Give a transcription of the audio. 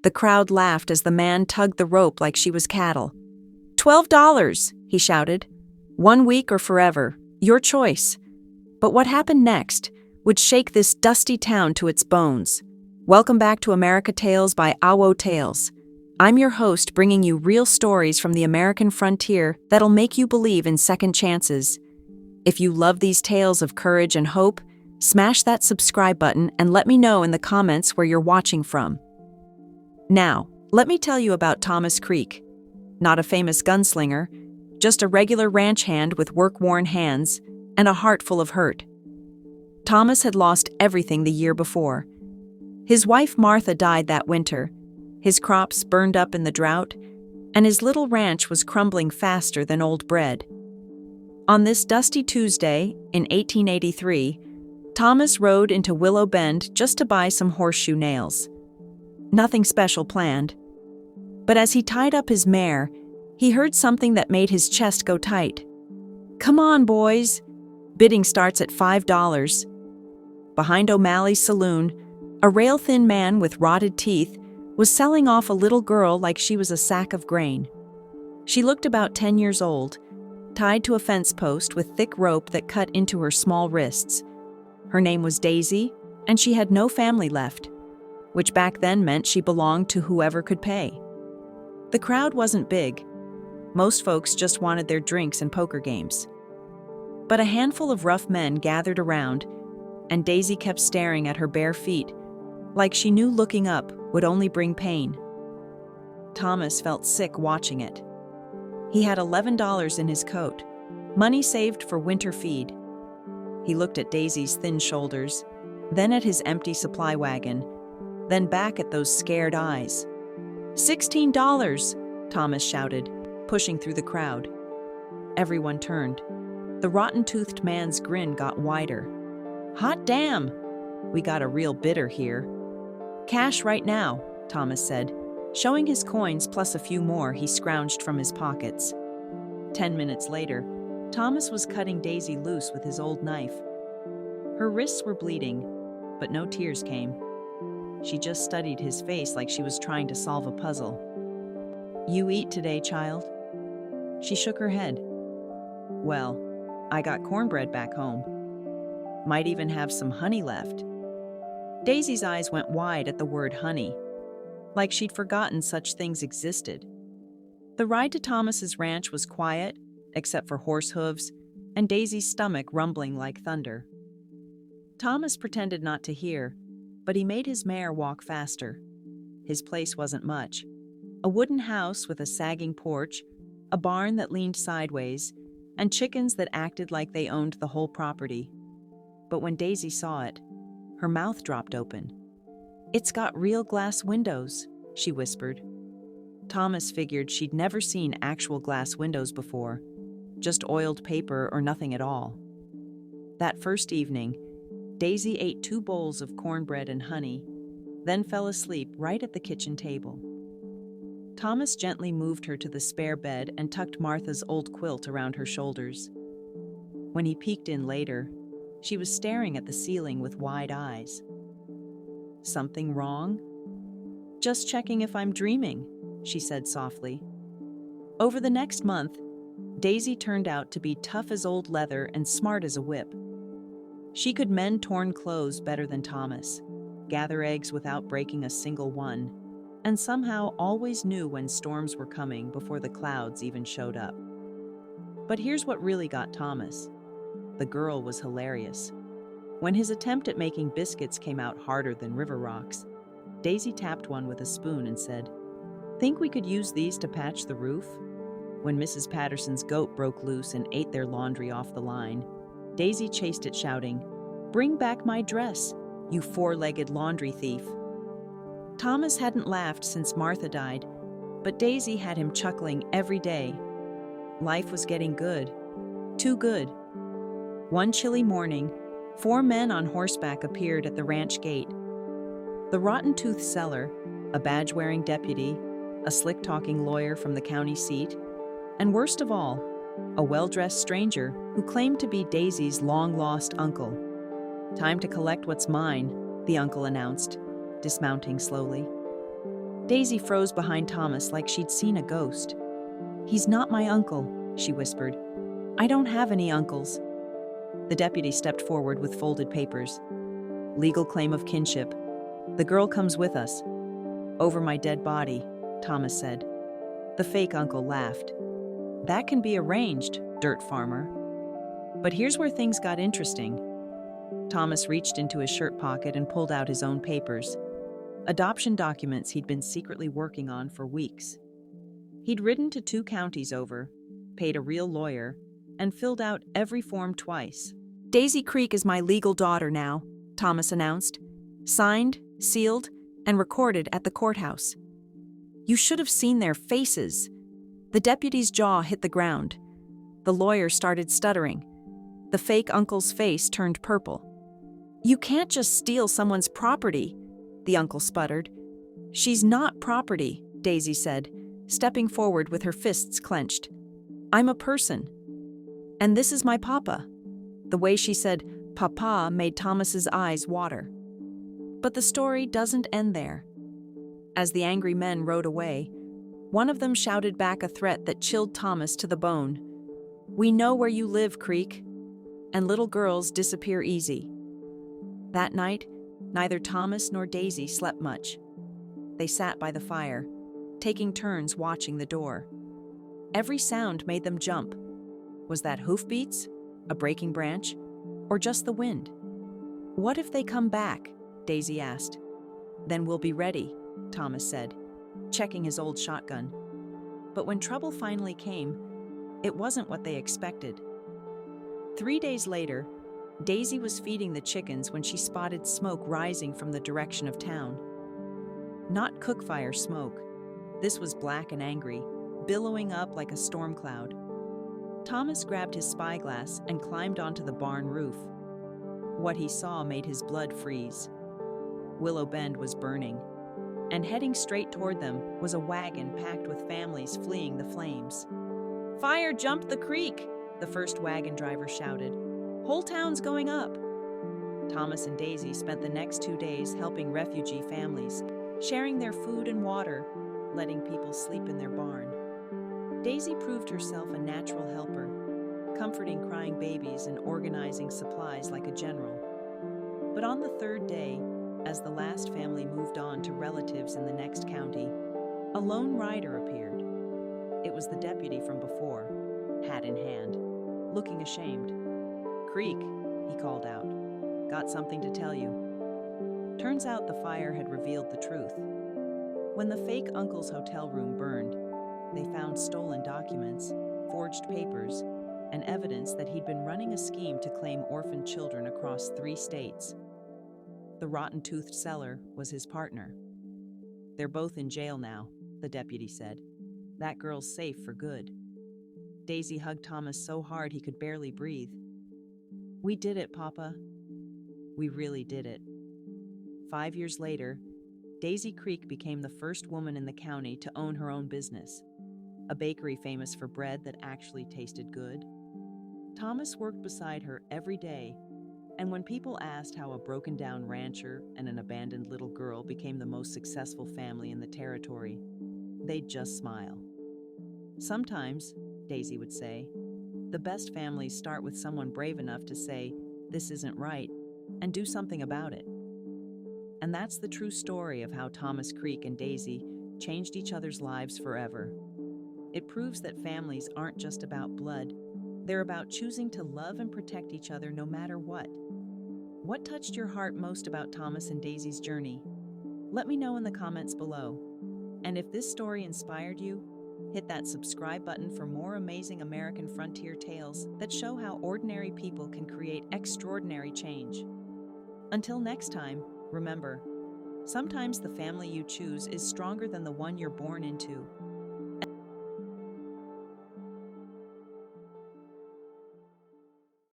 The crowd laughed as the man tugged the rope like she was cattle. $12, he shouted. 1 week or forever, your choice. But what happened next would shake this dusty town to its bones. Welcome back to AwoTales by AwoTales. I'm your host, bringing you real stories from the American frontier that'll make you believe in second chances. If you love these tales of courage and hope, smash that subscribe button and let me know in the comments where you're watching from. Now, let me tell you about Thomas Creek. Not a famous gunslinger, just a regular ranch hand with work-worn hands and a heart full of hurt. Thomas had lost everything the year before. His wife Martha died that winter, his crops burned up in the drought, and his little ranch was crumbling faster than old bread. On this dusty Tuesday in 1883, Thomas rode into Willow Bend just to buy some horseshoe nails. Nothing special planned. But as he tied up his mare, he heard something that made his chest go tight. "Come on, boys. Bidding starts at $5. Behind O'Malley's saloon, a rail-thin man with rotted teeth was selling off a little girl like she was a sack of grain. She looked about 10 years old, tied to a fence post with thick rope that cut into her small wrists. Her name was Daisy, and she had no family left, which back then meant she belonged to whoever could pay. The crowd wasn't big. Most folks just wanted their drinks and poker games. But a handful of rough men gathered around, and Daisy kept staring at her bare feet, like she knew looking up would only bring pain. Thomas felt sick watching it. He had $11 in his coat, money saved for winter feed. He looked at Daisy's thin shoulders, then at his empty supply wagon, then back at those scared eyes. $16, Thomas shouted, pushing through the crowd. Everyone turned. The rotten-toothed man's grin got wider. "Hot damn! We got a real bidder here." "Cash right now," Thomas said, showing his coins plus a few more he scrounged from his pockets. 10 minutes later, Thomas was cutting Daisy loose with his old knife. Her wrists were bleeding, but no tears came. She just studied his face like she was trying to solve a puzzle. "You eat today, child?" She shook her head. "Well, I got cornbread back home. Might even have some honey left." Daisy's eyes went wide at the word honey, like she'd forgotten such things existed. The ride to Thomas's ranch was quiet, except for horse hooves and Daisy's stomach rumbling like thunder. Thomas pretended not to hear, but he made his mare walk faster. His place wasn't much. A wooden house with a sagging porch, a barn that leaned sideways, and chickens that acted like they owned the whole property. But when Daisy saw it, her mouth dropped open. "It's got real glass windows," she whispered. Thomas figured she'd never seen actual glass windows before, just oiled paper or nothing at all. That first evening, Daisy ate 2 bowls of cornbread and honey, then fell asleep right at the kitchen table. Thomas gently moved her to the spare bed and tucked Martha's old quilt around her shoulders. When he peeked in later, she was staring at the ceiling with wide eyes. "Something wrong?" "Just checking if I'm dreaming," she said softly. Over the next month, Daisy turned out to be tough as old leather and smart as a whip. She could mend torn clothes better than Thomas, gather eggs without breaking a single one, and somehow always knew when storms were coming before the clouds even showed up. But here's what really got Thomas. The girl was hilarious. When his attempt at making biscuits came out harder than river rocks, Daisy tapped one with a spoon and said, "Think we could use these to patch the roof?" When Mrs. Patterson's goat broke loose and ate their laundry off the line, Daisy chased it shouting, "Bring back my dress, you 4-legged laundry thief." Thomas hadn't laughed since Martha died, but Daisy had him chuckling every day. Life was getting good. Too good. One chilly morning, 4 men on horseback appeared at the ranch gate. The rotten-toothed seller, a badge-wearing deputy, a slick-talking lawyer from the county seat, and worst of all, a well-dressed stranger who claimed to be Daisy's long-lost uncle. "Time to collect what's mine," the uncle announced, dismounting slowly. Daisy froze behind Thomas like she'd seen a ghost. "He's not my uncle," she whispered. "I don't have any uncles." The deputy stepped forward with folded papers. "Legal claim of kinship. The girl comes with us." "Over my dead body," Thomas said. The fake uncle laughed. "That can be arranged, dirt farmer." But here's where things got interesting. Thomas reached into his shirt pocket and pulled out his own papers. Adoption documents he'd been secretly working on for weeks. He'd ridden to 2 counties over, paid a real lawyer, and filled out every form twice. "Daisy Creek is my legal daughter now," Thomas announced. "Signed, sealed, and recorded at the courthouse." You should have seen their faces. The deputy's jaw hit the ground. The lawyer started stuttering. The fake uncle's face turned purple. "You can't just steal someone's property," the uncle sputtered. "She's not property," Daisy said, stepping forward with her fists clenched. "I'm a person. And this is my papa." The way she said "papa" made Thomas's eyes water. But the story doesn't end there. As the angry men rode away, one of them shouted back a threat that chilled Thomas to the bone. "We know where you live, Creek. And little girls disappear easy." That night, neither Thomas nor Daisy slept much. They sat by the fire, taking turns watching the door. Every sound made them jump. Was that hoofbeats, a breaking branch, or just the wind? "What if they come back?" Daisy asked. "Then we'll be ready," Thomas said, checking his old shotgun. But when trouble finally came, it wasn't what they expected. 3 days later, Daisy was feeding the chickens when she spotted smoke rising from the direction of town. Not cookfire smoke. This was black and angry, billowing up like a storm cloud. Thomas grabbed his spyglass and climbed onto the barn roof. What he saw made his blood freeze. Willow Bend was burning, and heading straight toward them was a wagon packed with families fleeing the flames. "Fire jumped the creek," the first wagon driver shouted. "Whole town's going up." Thomas and Daisy spent the next 2 days helping refugee families, sharing their food and water, letting people sleep in their barn. Daisy proved herself a natural helper, comforting crying babies and organizing supplies like a general. But on the 3rd day, as the last family moved on to relatives in the next county, a lone rider appeared. It was the deputy from before, hat in hand, looking ashamed. "Creek," he called out. "Got something to tell you." Turns out the fire had revealed the truth. When the fake uncle's hotel room burned, they found stolen documents, forged papers, and evidence that he'd been running a scheme to claim orphaned children across 3 states. The rotten-toothed seller was his partner. "They're both in jail now," the deputy said. "That girl's safe for good." Daisy hugged Thomas so hard he could barely breathe. "We did it, Papa. We really did it." 5 years later, Daisy Creek became the first woman in the county to own her own business, a bakery famous for bread that actually tasted good. Thomas worked beside her every day, and when people asked how a broken-down rancher and an abandoned little girl became the most successful family in the territory, they'd just smile. "Sometimes," Daisy would say, "the best families start with someone brave enough to say, 'This isn't right,' and do something about it." And that's the true story of how Thomas Creek and Daisy changed each other's lives forever. It proves that families aren't just about blood. They're about choosing to love and protect each other no matter what. What touched your heart most about Thomas and Daisy's journey? Let me know in the comments below. And if this story inspired you, hit that subscribe button for more amazing American frontier tales that show how ordinary people can create extraordinary change. Until next time, remember, sometimes the family you choose is stronger than the one you're born into.